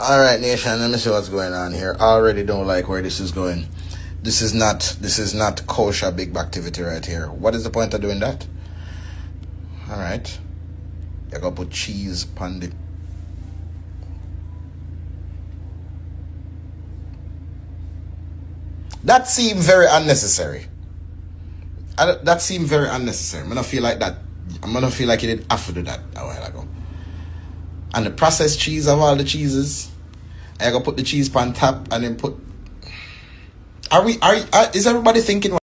All right, nation. Let me see what's going on here. I already don't like where this is going. This is not kosher big activity right here. What is the point of doing that? All right. I gotta put cheese on the. That seemed very unnecessary. That seemed very unnecessary. I'm gonna feel like that. I'm gonna feel like you didn't have to do that a while ago. And the processed cheese of all the cheeses, I gotta put the cheese on top and then put. Is everybody thinking?